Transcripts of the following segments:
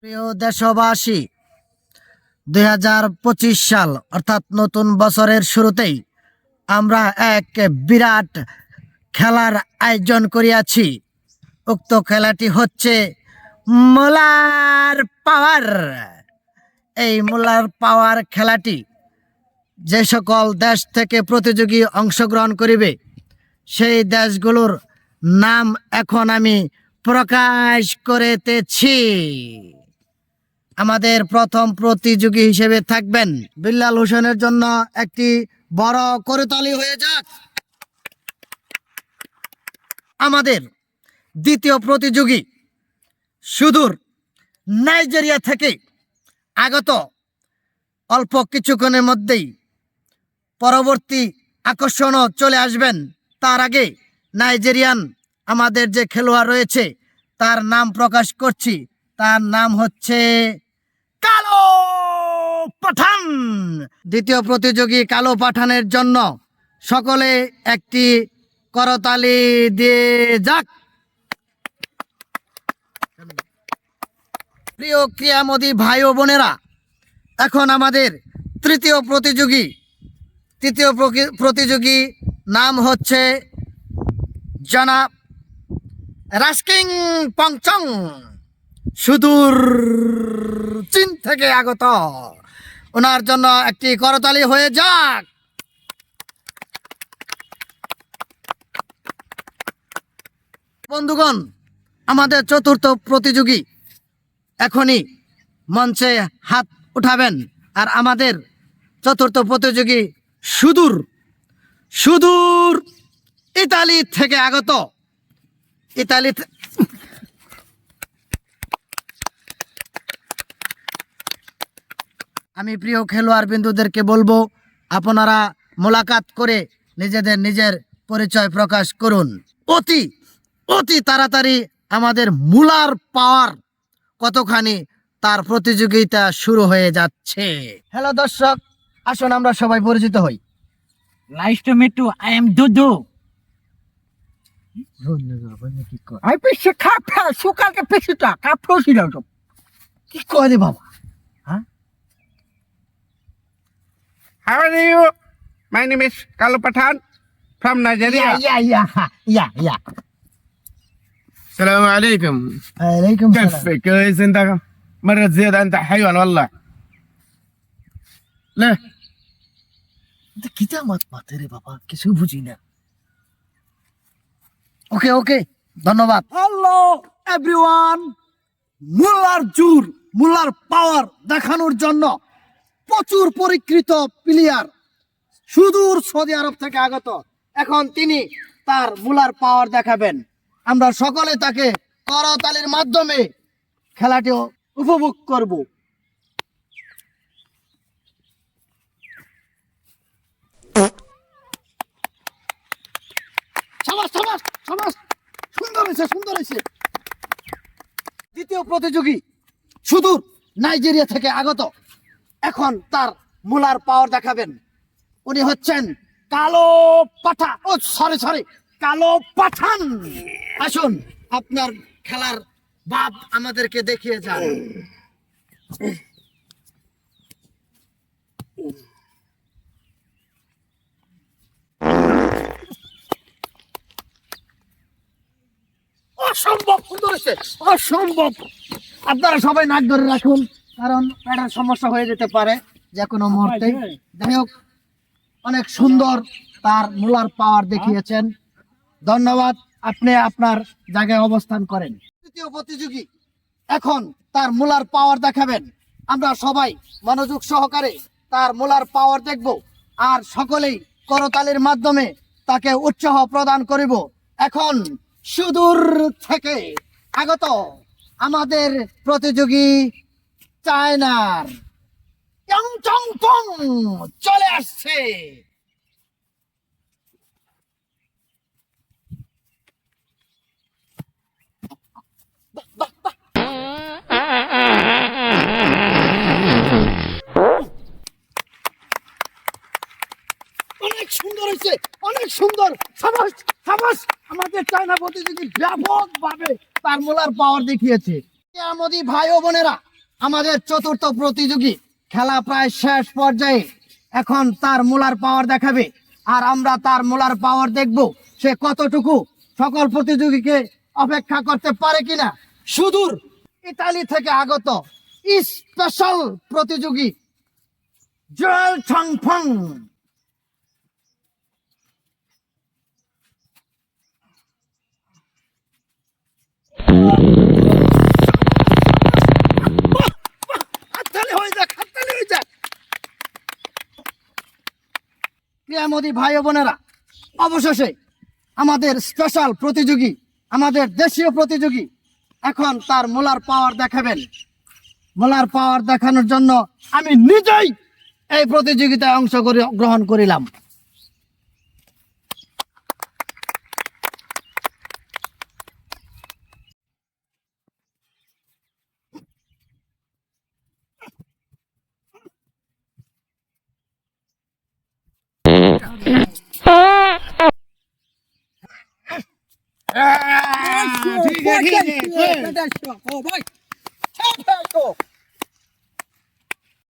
প্রিয় দেশবাসী, 2025 সাল অর্থাৎ নতুন বছরের শুরুতেই আমরা এক বিরাট খেলার আয়োজন করিয়াছি। উক্ত খেলাটি হচ্ছে মোলার পাওয়ার। এই মোলার পাওয়ার খেলাটি যে সকল দেশ থেকে প্রতিযোগী অংশগ্রহণ করিবে সেই দেশগুলোর নাম এখন আমি প্রকাশ করিতেছি। আমাদের প্রথম প্রতিযোগী হিসেবে থাকবেন বিল্লাল হোসেনের জন্য একটি বড় করতালি হয়ে যাক। আমাদের দ্বিতীয় প্রতিযোগী সুদূর নাইজেরিয়া থেকে আগত। অল্প কিছুক্ষণের মধ্যেই পরবর্তী আকর্ষণও চলে আসবেন। তার আগে নাইজেরিয়ান আমাদের যে খেলোয়াড় রয়েছে তার নাম প্রকাশ করছি। তার নাম হচ্ছে কালো পাঠান। দ্বিতীয় প্রতিযোগী কালো পাঠানের জন্য সকলে একটি করতালি দিয়ে যাক। প্রিয় ক্রীড়ামোদী ভাই ও বোনেরা, এখন আমাদের তৃতীয় প্রতিযোগী নাম হচ্ছে জনাব রাস্কিং পংচং, সুদূর চীন থেকে আগত। ওনার জন্য একটি করতালি হয়ে যাক। বন্ধুগণ, আমাদের চতুর্থ প্রতিযোগী এখনই মঞ্চে হাত উঠাবেন। আর আমাদের চতুর্থ প্রতিযোগী সুদূর ইতালি থেকে আগত। আমি প্রিয় খেলোয়াড় বিন্দুদেরকে বলবো, আপনারা মোলাকাত করে নিজের পরিচয় প্রকাশ করুন। অতি তাড়াতাড়ি আমাদের মুলার পাওয়ার কতখানি তার প্রতিযোগিতা শুরু হয়ে যাচ্ছে। হ্যালো দর্শক, আসুন আমরা সবাই পরিচিত হই। Nice to meet you. I am Dudu. কি কয় রে বাবা? How are you? My name is Kalu Pathan from Nigeria. Yeah. السلام عليكم. عليكم السلام. كيفك؟ كويس انت؟ مرة زيادة انت حيوان والله. ليه؟ কিতা মাতে রে বাবা, কিছু বুঝি না। ওকে, ধন্যবাদ। হ্যালো এভরিওয়ান, মুলার পাওয়ার দেখানোর জন্য প্রচুর পরীক্ষিত প্লেয়ার সুদূর সৌদি আরব থেকে আগত। এখন তিনি তার মুলার পাওয়ার দেখাবেন। আমরা সকলে তাকে করতালির মাধ্যমে খেলাটি উপভোগ করব। সাবাস, সুন্দর হয়েছে। দ্বিতীয় প্রতিযোগী সুদূর নাইজেরিয়া থেকে আগত। এখন তার মুলার পাওয়ার দেখাবেন। উনি হচ্ছেন কালো পাঠান। আসুন আপনার খেলার ভাব আমাদেরকে দেখিয়ে যান। অসম্ভব সুন্দর হয়েছে, অসম্ভব। আপনারা সবাই নাক ধরে রাখুন, কারণ পেটের সমস্যা হয়ে যেতে পারে যে কোনো মুহূর্তে। যাই হোক, অনেক সুন্দর তার মুলার পাওয়ার দেখিয়েছেন। ধন্যবাদ। আপনি আপনার জায়গায় অবস্থান করেন। তৃতীয় প্রতিযোগী এখন তার মুলার পাওয়ার দেখাবেন। আমরা সবাই মনোযোগ সহকারে তার মুলার পাওয়ার দেখব, আর সকলেই করতালির মাধ্যমে তাকে উৎসাহ প্রদান করিব। এখন সুদূর থেকে আগত আমাদের প্রতিযোগী চায়নার চং চলে আসছে। অনেক সুন্দর হয়েছে, অনেক সুন্দর। সাবাস, আমাদের চায়না প্রতিযোগী ব্যাপকভাবে তার মোলার পাওয়ার দেখিয়েছে। আমাদের ভাই ও বোনেরা, আমাদের চতুর্থ প্রতিযোগী খেলা প্রায় শেষ পর্যায়ে, এখন তার মোলার পাওয়ার দেখাবে আর আমরা তার মোলার পাওয়ার দেখব সে কতটুকু সকল প্রতিযোগীকে অপেক্ষা করতে পারে কিনা। সুদূর ইতালি থেকে আগত স্পেশাল প্রতিযোগী জয়েল ছংফং। হাততালি হয়ে যাক, হাততালি হয়ে যাক। প্রিয় মোদি ভাই ও বোনেরা, অবশেষে আমাদের স্পেশাল প্রতিযোগী, আমাদের দেশীয় প্রতিযোগী এখন তার মোলার পাওয়ার দেখাবেন। মোলার পাওয়ার দেখানোর জন্য আমি নিজেই এই প্রতিযোগিতায় গ্রহণ করিলাম।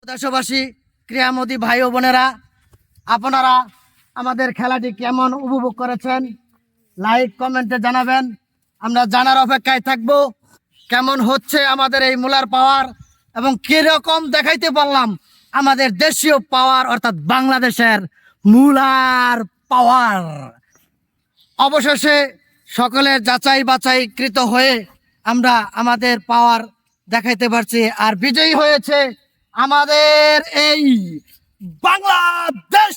দেশবাসী, ক্রীড়ামোদী ভাই ও বোনেরা, আপনারা আমাদের খেলাটি কেমন উপভোগ করেছেন লাইক কমেন্টে জানাবেন। আমরা জানার অপেক্ষায় থাকব কেমন হচ্ছে আমাদের এই মোলার পাওয়ার এবং কিরকম দেখাইতে পারলাম আমাদের দেশীয় পাওয়ার, অর্থাৎ বাংলাদেশের মোলার পাওয়ার। অবশেষে সকলের যাচাই বাছাইকৃত হয়ে আমরা আমাদের পাওয়ার দেখাইতে পারছি, আর বিজয়ী হয়েছে আমাদের এই বাংলাদেশ।